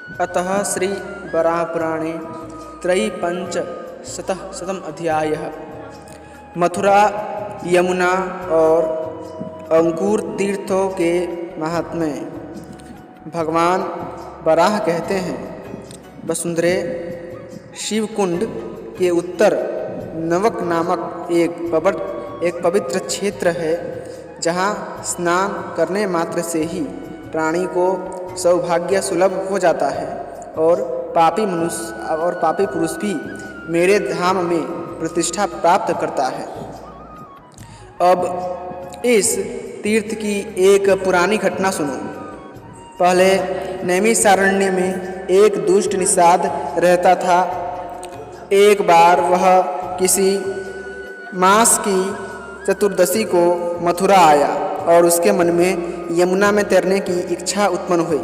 अतः श्री वराहपुराणे त्रयीपञ्चशतम् अध्यायः मथुरा, यमुना और अंकुर तीर्थों के महात्म्य। भगवान वराह कहते हैं, वसुंधरे, शिवकुंड के उत्तर नवक नामक एक पवित्र क्षेत्र है, जहाँ स्नान करने मात्र से ही प्राणी को सौभाग्य सुलभ हो जाता है और पापी पुरुष भी मेरे धाम में प्रतिष्ठा प्राप्त करता है। अब इस तीर्थ की एक पुरानी घटना सुनो। पहले नैमिषारण्य में एक दुष्ट निषाद रहता था। एक बार वह किसी मास की चतुर्दशी को मथुरा आया और उसके मन में यमुना में तैरने की इच्छा उत्पन्न हुई।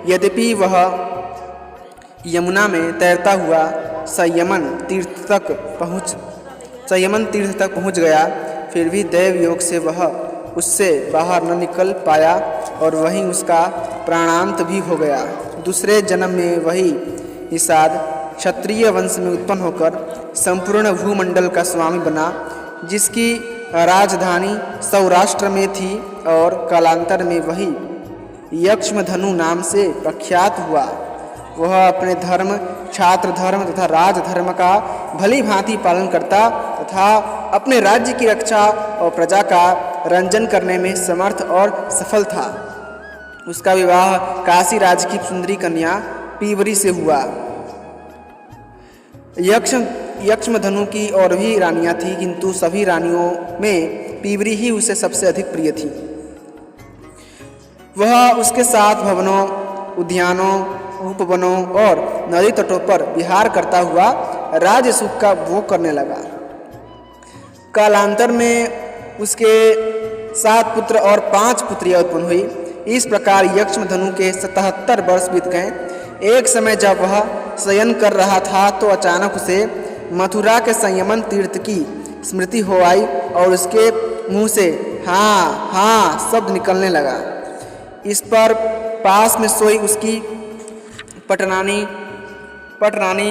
यद्यपि वह यमुना में तैरता हुआ संयमन तीर्थ तक पहुंच गया, फिर भी दैव योग से वह उससे बाहर न निकल पाया और वहीं उसका प्राणांत भी हो गया। दूसरे जन्म में वही निषाद क्षत्रिय वंश में उत्पन्न होकर संपूर्ण भूमंडल का स्वामी बना, जिसकी राजधानी सौराष्ट्र में थी, और कालांतर में वही यक्ष्मधनु नाम से प्रख्यात हुआ। वह अपने धर्म, छात्र धर्म तथा राजधर्म का भली भांति पालन करता तथा अपने राज्य की रक्षा और प्रजा का रंजन करने में समर्थ और सफल था। उसका विवाह काशी राज की सुंदरी कन्या पीवरी से हुआ। यक्ष्मधनु की और भी रानियां थीं, किंतु सभी रानियों में पीवरी ही उसे सबसे अधिक प्रिय थी। वह उसके साथ भवनों, उद्यानों, उपवनों और नदी तटों पर विहार करता हुआ राज्य सुख का भोग करने लगा। कालांतर में उसके 7 पुत्र और 5 पुत्रियां उत्पन्न हुई। इस प्रकार यक्ष्मधनु के 77 वर्ष बीत गए। एक समय जब वह शयन कर रहा था तो अचानक उसे मथुरा के संयमन तीर्थ की स्मृति हो आई और उसके मुंह से हाँ हाँ शब्द निकलने लगा। इस पर पास में सोई उसकी पटरानी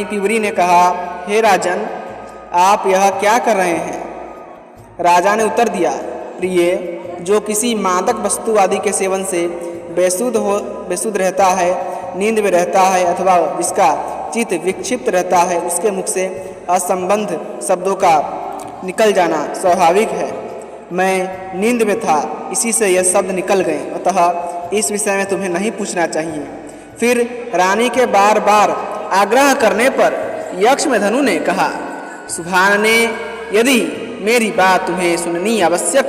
पीवरी ने कहा, हे राजन, आप यह क्या कर रहे हैं? राजा ने उत्तर दिया, प्रिय, जो किसी मादक वस्तु आदि के सेवन से बेसुध रहता है, नींद में रहता है अथवा जिसका चित्त विक्षिप्त रहता है, उसके मुख से असंबद्ध शब्दों का निकल जाना स्वाभाविक है। मैं नींद में था, इसी से यह शब्द निकल गए, अतः इस विषय में तुम्हें नहीं पूछना चाहिए। फिर रानी के बार बार आग्रह करने पर यक्ष्मधनु ने कहा, सुभान ने, यदि मेरी बात तुम्हें सुननी आवश्यक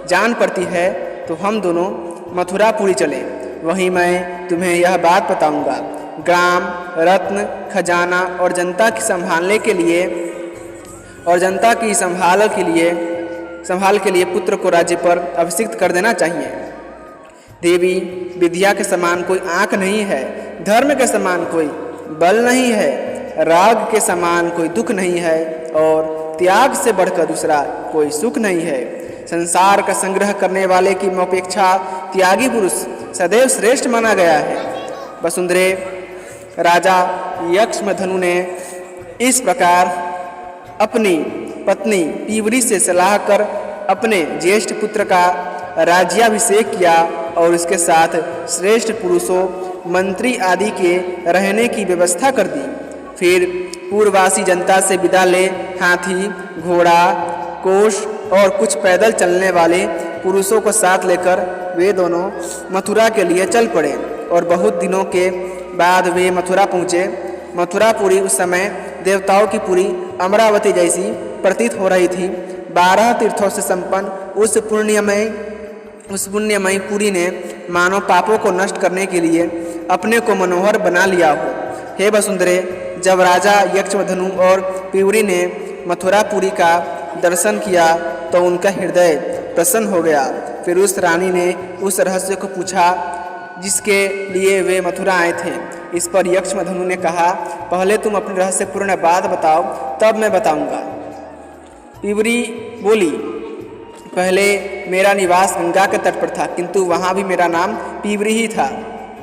जान पड़ती है तो हम दोनों मथुरापुरी चलें। वहीं मैं तुम्हें यह बात बताऊंगा। ग्राम, रत्न, खजाना और जनता की संभाल के लिए पुत्र को राज्य पर अभिषिक्त कर देना चाहिए। देवी, विद्या के समान कोई आँख नहीं है, धर्म के समान कोई बल नहीं है, राग के समान कोई दुख नहीं है और त्याग से बढ़कर दूसरा कोई सुख नहीं है। संसार का संग्रह करने वाले की अपेक्षा त्यागी पुरुष सदैव श्रेष्ठ माना गया है। वसुंधरे, राजा यक्ष्मधनु ने इस प्रकार अपनी पत्नी पीवरी से सलाह कर अपने ज्येष्ठ पुत्र का राज्याभिषेक किया और उसके साथ श्रेष्ठ पुरुषों, मंत्री आदि के रहने की व्यवस्था कर दी। फिर पूर्ववासी जनता से विदा ले हाथी, घोड़ा, कोष और कुछ पैदल चलने वाले पुरुषों को साथ लेकर वे दोनों मथुरा के लिए चल पड़े और बहुत दिनों के बाद वे मथुरा पहुँचे। मथुरापुरी उस समय देवताओं की पुरी अमरावती जैसी प्रतीत हो रही थी। 12 तीर्थों से संपन्न उस पुण्यमयी पुरी ने मानव पापों को नष्ट करने के लिए अपने को मनोहर बना लिया हो। हे वसुंधरे, जब राजा यक्ष्मधनु और पीवरी ने मथुरापुरी का दर्शन किया तो उनका हृदय प्रसन्न हो गया। फिर उस रानी ने उस रहस्य को पूछा जिसके लिए वे मथुरा आए थे। इस पर यक्ष्मधनु ने कहा, पहले तुम अपनी रहस्यपूर्ण बात बताओ, तब मैं बताऊंगा। पीवरी बोली, पहले मेरा निवास गंगा के तट पर था, किंतु वहाँ भी मेरा नाम पीवरी ही था।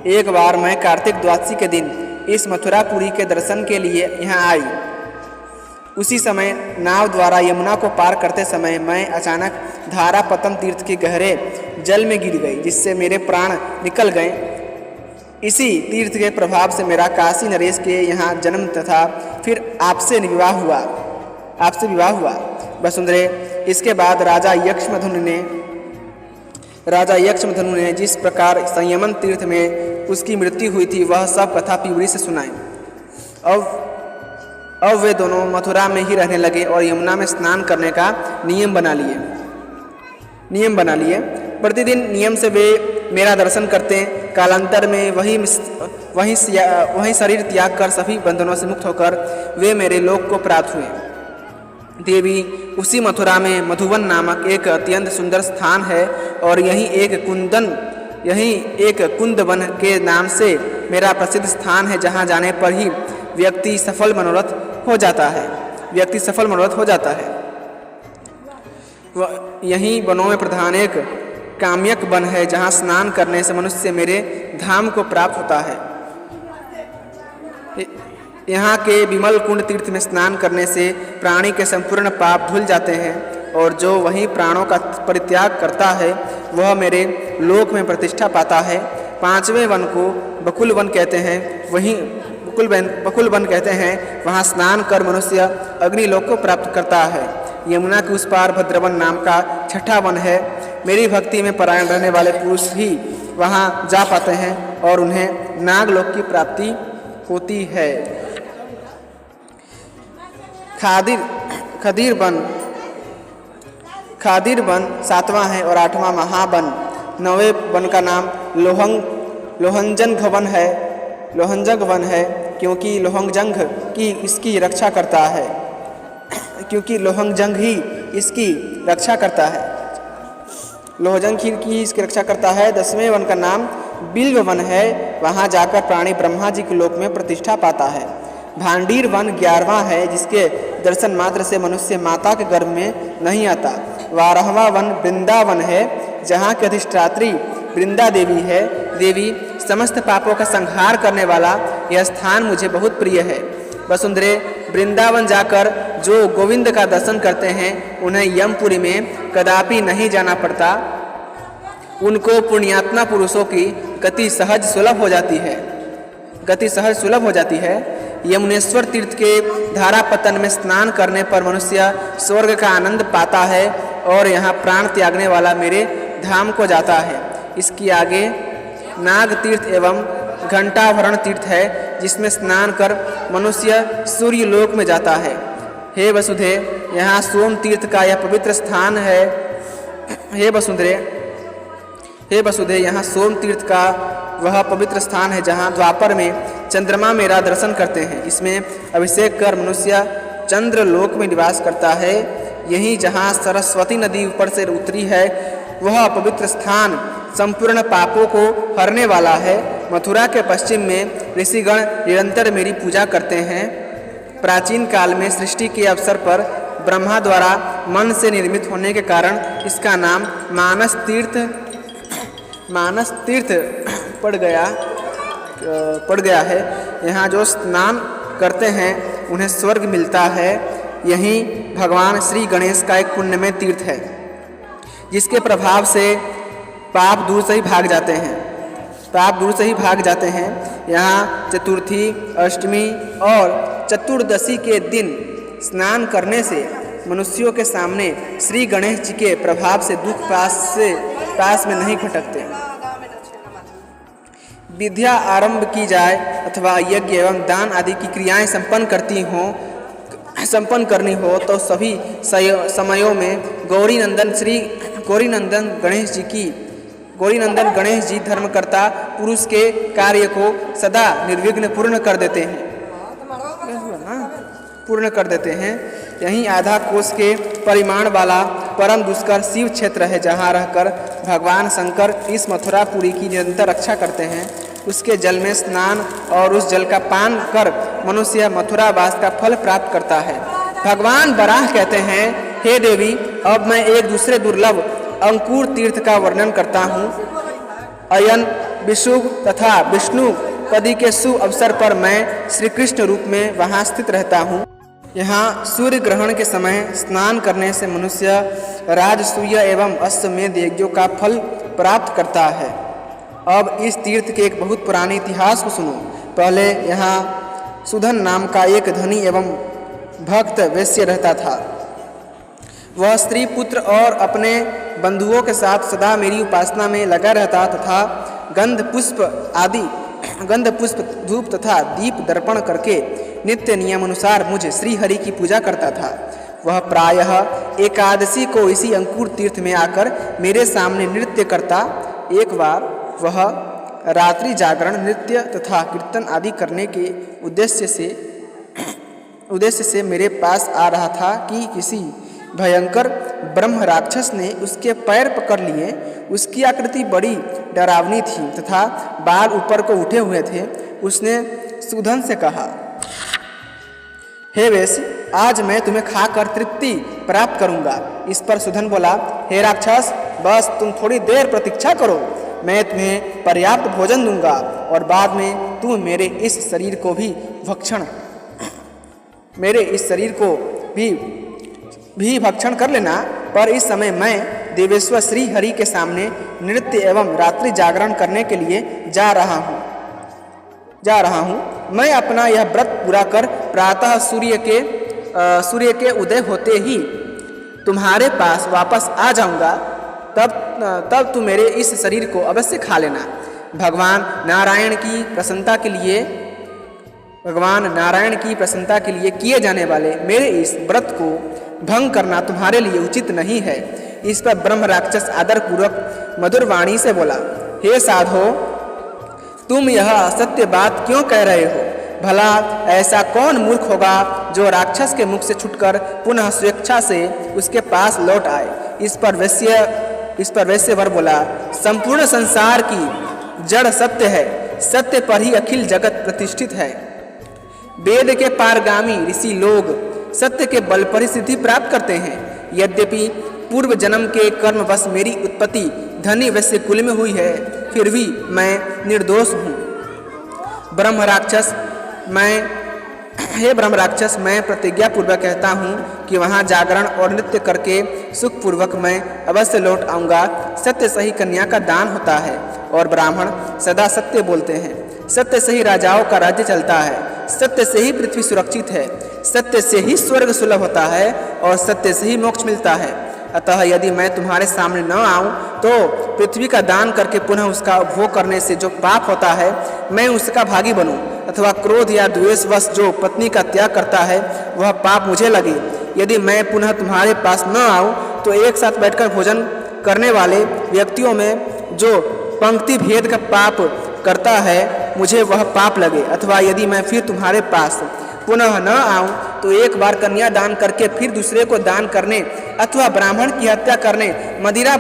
एक बार मैं कार्तिक द्वादशी के दिन इस मथुरापुरी के दर्शन के लिए यहाँ आई। उसी समय नाव द्वारा यमुना को पार करते समय मैं अचानक धारापतन तीर्थ के गहरे जल में गिर गई, जिससे मेरे प्राण निकल गए। इसी तीर्थ के प्रभाव से मेरा काशी नरेश के यहाँ जन्म तथा फिर आपसे विवाह हुआ। वसुंधरे, इसके बाद राजा यक्षमधनु ने जिस प्रकार संयमन तीर्थ में उसकी मृत्यु हुई थी, वह सब कथा पीवरी से सुनाई। अब वे दोनों मथुरा में ही रहने लगे और यमुना में स्नान करने का नियम बना लिए। प्रतिदिन नियम से वे मेरा दर्शन करते। कालांतर में वही शरीर त्याग कर सभी बंधनों से मुक्त होकर वे मेरे लोक को प्राप्त हुए। देवी, उसी मथुरा में मधुवन नामक एक अत्यंत सुंदर स्थान है और यहीं एक कुंदवन के नाम से मेरा प्रसिद्ध स्थान है, जहाँ जाने पर ही व्यक्ति सफल मनोरथ हो जाता है। यहीं वनों में प्रधान एक काम्यक वन है, जहाँ स्नान करने से मनुष्य मेरे धाम को प्राप्त होता है। यहाँ के विमल कुंड तीर्थ में स्नान करने से प्राणी के संपूर्ण पाप धुल जाते हैं और जो वहीं प्राणों का परित्याग करता है वह मेरे लोक में प्रतिष्ठा पाता है। पांचवें वन को बकुल वन कहते हैं। वहाँ स्नान कर मनुष्य अग्निलोक को प्राप्त करता है। यमुना के उस पार भद्रवन नाम का छठा वन है। मेरी भक्ति में परायण रहने वाले पुरुष भी वहाँ जा पाते हैं और उन्हें नागलोक की प्राप्ति होती है। खादिर वन सातवां है और आठवां महावन। नौवें वन का नाम लोहंजंग वन है, क्योंकि लोहंजंग की इसकी रक्षा करता है। इसकी रक्षा करता है। 10वें वन का नाम बिल्व वन है। वहाँ जाकर प्राणी ब्रह्मा जी के लोक में प्रतिष्ठा पाता है। भांडीर वन 11वां है, जिसके दर्शन मात्र से मनुष्य माता के गर्भ में नहीं आता। 12वां वन वृंदावन है, जहाँ के अधिष्ठात्री वृंदा देवी है। देवी, समस्त पापों का संहार करने वाला यह स्थान मुझे बहुत प्रिय है। वसुंधरे, वृंदावन जाकर जो गोविंद का दर्शन करते हैं उन्हें यमपुरी में कदापि नहीं जाना पड़ता। उनको पुण्यात्मा पुरुषों की गति सहज सुलभ हो जाती है। यमुनेश्वर तीर्थ के धारापतन में स्नान करने पर मनुष्य स्वर्ग का आनंद पाता है और यहाँ प्राण त्यागने वाला मेरे धाम को जाता है। इसकी आगे नाग तीर्थ एवं घंटाभरण तीर्थ है, जिसमें स्नान कर मनुष्य सूर्य लोक में जाता है। हे वसुधे, यहाँ सोम तीर्थ का यह पवित्र स्थान है। हे वसुधे, यहाँ सोम तीर्थ का वह पवित्र स्थान है, जहाँ द्वापर में चंद्रमा मेरा दर्शन करते हैं। इसमें अभिषेक कर मनुष्य चंद्र लोक में निवास करता है। यहीं जहाँ सरस्वती नदी ऊपर से उतरी है, वह पवित्र स्थान संपूर्ण पापों को हरने वाला है। मथुरा के पश्चिम में ऋषिगण निरंतर मेरी पूजा करते हैं। प्राचीन काल में सृष्टि के अवसर पर ब्रह्मा द्वारा मन से निर्मित होने के कारण इसका नाम मानस तीर्थ पड़ गया है। यहाँ जो स्नान करते हैं उन्हें स्वर्ग मिलता है। यहीं भगवान श्री गणेश का एक पुण्यमय तीर्थ है, जिसके प्रभाव से पाप दूर से ही भाग जाते हैं। यहाँ चतुर्थी, अष्टमी और चतुर्दशी के दिन स्नान करने से मनुष्यों के सामने श्री गणेश जी के प्रभाव से दुख पास में नहीं भटकते। विद्या आरंभ की जाए अथवा यज्ञ एवं दान आदि की क्रियाएं संपन्न करनी हो तो सभी समयों में गौरीनंदन गणेश जी धर्मकर्ता पुरुष के कार्य को सदा निर्विघ्न पूर्ण कर देते हैं। यहीं आधा कोस के परिमाण वाला परम दुष्कर शिव क्षेत्र है, जहाँ रहकर भगवान शंकर इस मथुरापुरी की निरंतर रक्षा करते हैं। उसके जल में स्नान और उस जल का पान कर मनुष्य मथुरावास का फल प्राप्त करता है। भगवान वराह कहते हैं, हे देवी, अब मैं एक दूसरे दुर्लभ अंकुर तीर्थ का वर्णन करता हूँ। अयन विशुभ तथा विष्णु पदी के शुभ अवसर पर मैं श्री कृष्ण रूप में वहाँ स्थित रहता हूँ। यहाँ सूर्य ग्रहण के समय स्नान करने से मनुष्य राजसूय एवं अश्वमेध यज्ञों का फल प्राप्त करता है। अब इस तीर्थ के एक बहुत पुराने इतिहास को सुनो। पहले यहाँ सुधन नाम का एक धनी एवं भक्त वैश्य रहता था। वह स्त्री पुत्र और अपने बंधुओं के साथ सदा मेरी उपासना में लगा रहता तथा गंध पुष्प धूप तथा दीप दर्पण करके नित्य नियम अनुसार मुझे श्री हरि की पूजा करता था। वह प्रायः एकादशी को इसी अंकुर तीर्थ में आकर मेरे सामने नृत्य करता। एक बार वह रात्रि जागरण नृत्य तथा कीर्तन आदि करने के उद्देश्य से मेरे पास आ रहा था कि किसी भयंकर ब्रह्म राक्षस ने उसके पैर पकड़ लिए। उसकी आकृति बड़ी डरावनी थी तथा बाल ऊपर को उठे हुए थे। उसने सुधन से कहा, हे वैश्य, आज मैं तुम्हें खाकर तृप्ति प्राप्त करूंगा। इस पर सुधन बोला, हे राक्षस, बस तुम थोड़ी देर प्रतीक्षा करो, मैं तुम्हें पर्याप्त भोजन दूंगा और बाद में तुम मेरे इस शरीर को भी भक्षण कर लेना। पर इस समय मैं देवेश्वर श्री हरि के सामने नृत्य एवं रात्रि जागरण करने के लिए जा रहा हूँ। मैं अपना यह व्रत पूरा कर प्रातः सूर्य के उदय होते ही तुम्हारे पास वापस आ जाऊंगा। तब तुम मेरे इस शरीर को अवश्य खा लेना। भगवान नारायण की प्रसन्नता के लिए किए जाने वाले मेरे इस व्रत को भंग करना तुम्हारे लिए उचित नहीं है। इस पर ब्रह्म राक्षस आदरपूर्वक मधुर वाणी से बोला, हे साधो, तुम यह असत्य बात क्यों कह रहे हो? भला ऐसा कौन मूर्ख होगा जो राक्षस के मुख से छूटकर पुनः स्वेच्छा से उसके पास लौट आए? इस पर वैश्य वर बोला, संपूर्ण संसार की जड़ सत्य है, सत्य पर ही अखिल जगत प्रतिष्ठित है। वेद के पारगामी ऋषि लोग सत्य के बल पर ही सिद्धि प्राप्त करते हैं। यद्यपि पूर्व जन्म के कर्मवश मेरी उत्पत्ति धनी वैश्य कुल में हुई है, फिर भी मैं निर्दोष हूँ। हे ब्रह्म राक्षस, मैं प्रतिज्ञा पूर्वक कहता हूँ कि वहाँ जागरण और नृत्य करके सुखपूर्वक मैं अवश्य लौट आऊँगा। सत्य से ही कन्या का दान होता है और ब्राह्मण सदा सत्य बोलते हैं। सत्य से ही राजाओं का राज्य चलता है, सत्य से ही पृथ्वी सुरक्षित है, सत्य से ही स्वर्ग सुलभ होता है और सत्य से ही मोक्ष मिलता है। अतः यदि मैं तुम्हारे सामने न आऊं तो पृथ्वी का दान करके पुनः उसका उपभोग करने से जो पाप होता है मैं उसका भागी बनूं, अथवा क्रोध या द्वेषवश जो पत्नी का त्याग करता है वह पाप मुझे लगे। यदि मैं पुनः तुम्हारे पास न आऊं तो एक साथ बैठकर भोजन करने वाले व्यक्तियों में जो पंक्ति भेद का पाप करता है मुझे वह पाप लगे। अथवा यदि मैं फिर तुम्हारे पास पुनः न आऊं तो एक बार कन्या दान करके फिर दूसरे को दान करने अथवा ब्राह्मण की हत्या करने, मदिरा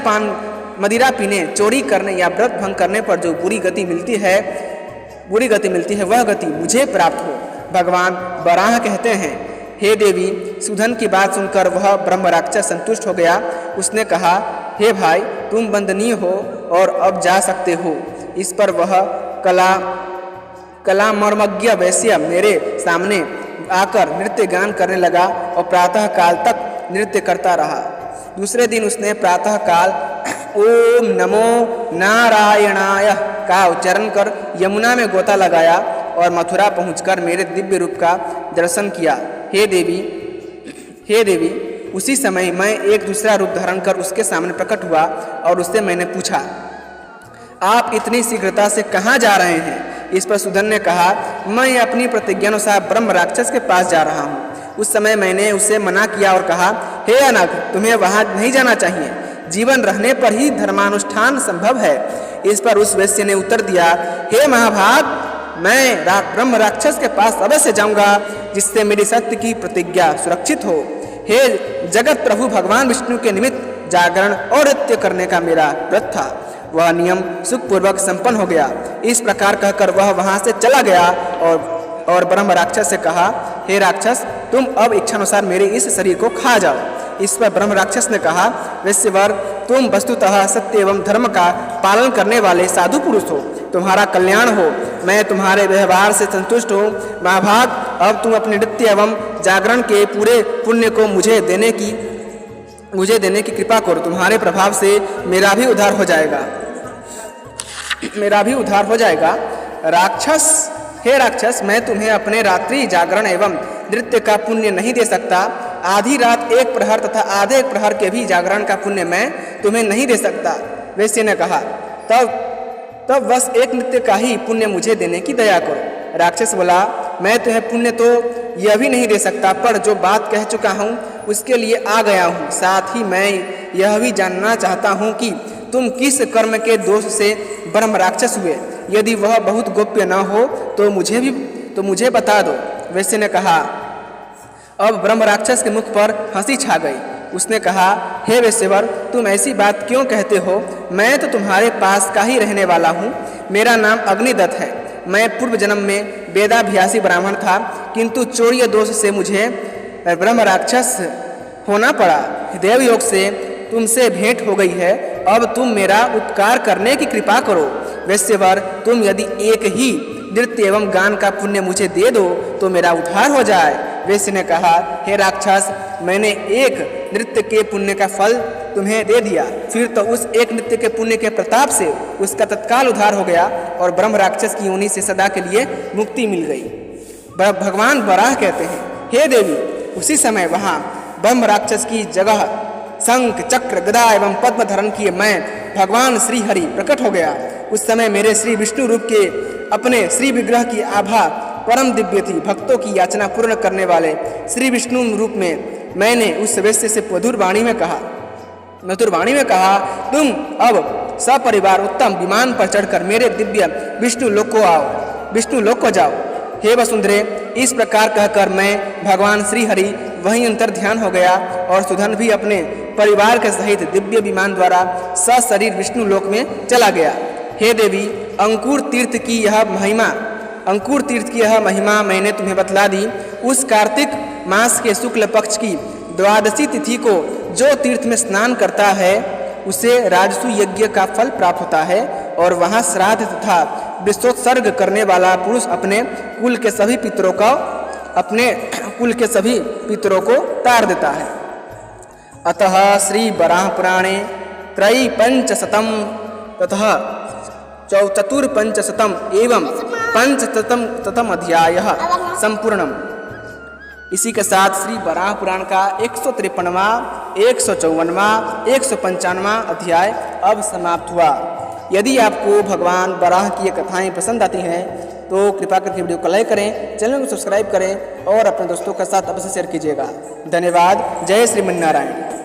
पीने, चोरी करने या व्रत भंग करने पर जो बुरी गति मिलती है वह गति मुझे प्राप्त हो। भगवान वराह कहते हैं, हे देवी, सुधन की बात सुनकर वह ब्रह्म राक्षस संतुष्ट हो गया। उसने कहा, हे भाई, तुम वंदनीय हो और अब जा सकते हो। इस पर वह कला मर्मज्ञ वैश्य मेरे सामने आकर नृत्य गान करने लगा और प्रातः काल तक नृत्य करता रहा। दूसरे दिन उसने प्रातः काल ओम नमो नारायणाय का उच्चारण कर यमुना में गोता लगाया और मथुरा पहुंचकर मेरे दिव्य रूप का दर्शन किया। हे देवी, उसी समय मैं एक दूसरा रूप धारण कर उसके सामने प्रकट हुआ और उससे मैंने पूछा, आप इतनी शीघ्रता से कहाँ जा रहे हैं? इस पर सुधन ने कहा, मैं अपनी प्रतिज्ञानुसार ब्रह्म राक्षस के पास जा रहा हूँ। उस समय मैंने उसे मना किया और कहा, हे अनघ, तुम्हें वहाँ नहीं जाना चाहिए, जीवन रहने पर ही धर्मानुष्ठान संभव है। इस पर उस वैश्य ने उत्तर दिया, हे महाभाग, मैं ब्रह्म राक्षस के पास अवश्य जाऊंगा जिससे मेरी सत्य की प्रतिज्ञा सुरक्षित हो। हे जगत प्रभु भगवान विष्णु के निमित्त जागरण और नृत्य करने का मेरा व्रत था, वह नियम सुखपूर्वक संपन्न हो गया। इस प्रकार कहकर वह वहां से चला गया और ब्रह्म राक्षस से कहा, हे राक्षस, तुम अब इच्छानुसार मेरे इस शरीर को खा जाओ। इस पर ब्रह्म राक्षस ने कहा, वैश्यवर, तुम वस्तुतः सत्य एवं धर्म का पालन करने वाले साधु पुरुष हो। तुम्हारा कल्याण हो। मैं तुम्हारे व्यवहार से संतुष्ट हूँ। महाभाग, अब तुम अपने नृत्य एवं जागरण के पूरे पुण्य को मुझे देने की कृपा करो। तुम्हारे प्रभाव से मेरा भी उद्धार हो जाएगा। राक्षस, हे राक्षस, मैं तुम्हें अपने रात्रि जागरण एवं नृत्य का पुण्य नहीं दे सकता। आधी रात 1 प्रहर तथा आधे 1 प्रहर के भी जागरण का पुण्य मैं तुम्हें नहीं दे सकता। वैश्य ने कहा, तब बस एक नृत्य का ही पुण्य मुझे देने की दया करो। राक्षस बोला, मैं तुम्हें पुण्य तो यह भी नहीं दे सकता, पर जो बात कह चुका हूँ उसके लिए आ गया हूँ। साथ ही मैं यह भी जानना चाहता हूँ कि तुम किस कर्म के दोष से ब्रह्म राक्षस हुए। यदि वह बहुत गोप्य न हो तो मुझे बता दो। वैश्य ने कहा। अब ब्रह्म राक्षस के मुख पर हंसी छा गई। उसने कहा, हे वैश्यवर, तुम ऐसी बात क्यों कहते हो? मैं तो तुम्हारे पास का ही रहने वाला हूँ। मेरा नाम अग्निदत्त है। मैं पूर्व जन्म में वेदाभ्यासी ब्राह्मण था, किंतु चौर्य दोष से मुझे ब्रह्म राक्षस होना पड़ा। देव योग से तुमसे भेंट हो गई है। अब तुम मेरा उपकार करने की कृपा करो। वैश्यवर, तुम यदि एक ही नृत्य एवं गान का पुण्य मुझे दे दो तो मेरा उद्धार हो जाए। वैश्य ने कहा, हे राक्षस, मैंने एक नृत्य के पुण्य का फल तुम्हें दे दिया, फिर तो उस एक नृत्य के पुण्य के प्रताप से उसका तत्काल उद्धार हो गया और ब्रह्म राक्षस की योनि से सदा के लिए मुक्ति मिल गई। भगवान वराह कहते हैं, हे देवी, उसी समय वहाँ ब्रह्म राक्षस की जगह शंख, चक्र, गदा एवं पद्म धारण किए मैं भगवान श्री हरि प्रकट हो गया। उस समय मेरे श्री विष्णु रूप के अपने श्री विग्रह की आभा परम दिव्य थी। भक्तों की याचना पूर्ण करने वाले श्री विष्णु रूप में मैंने उस वैश्य से मधुर वाणी में कहा, तुम अब सपरिवार उत्तम विमान पर चढ़कर मेरे दिव्य विष्णु लोक को जाओ। हे वसुंधरे, इस प्रकार कहकर मैं भगवान श्री हरि वहीं अंतर ध्यान हो गया और सुधन भी अपने परिवार के सहित दिव्य विमान द्वारा सशरीर विष्णु लोक में चला गया। हे देवी, अंकुर तीर्थ की यह महिमा मैंने तुम्हें बतला दी। उस कार्तिक मास के शुक्ल पक्ष की द्वादशी तिथि को जो तीर्थ में स्नान करता है उसे राजसु यज्ञ का फल प्राप्त होता है और वहाँ श्राद्ध तथा विश्वोत्सर्ग करने वाला पुरुष अपने कुल के सभी पितरों को तार देता है। अतः श्री वराह पुराणे त्रयीपंचशतम तथा चतुर्पंचशतम एवं पंचशतम अध्यायः संपूर्णम। इसी के साथ श्री वराह पुराण का 153वां, 154वां, 195वां अध्याय अब समाप्त हुआ। यदि आपको भगवान वराह की ये कथाएं पसंद आती हैं तो कृपा करके वीडियो को लाइक करें, चैनल को सब्सक्राइब करें और अपने दोस्तों के साथ अवश्य शेयर कीजिएगा। धन्यवाद। जय श्रीमन्नारायण।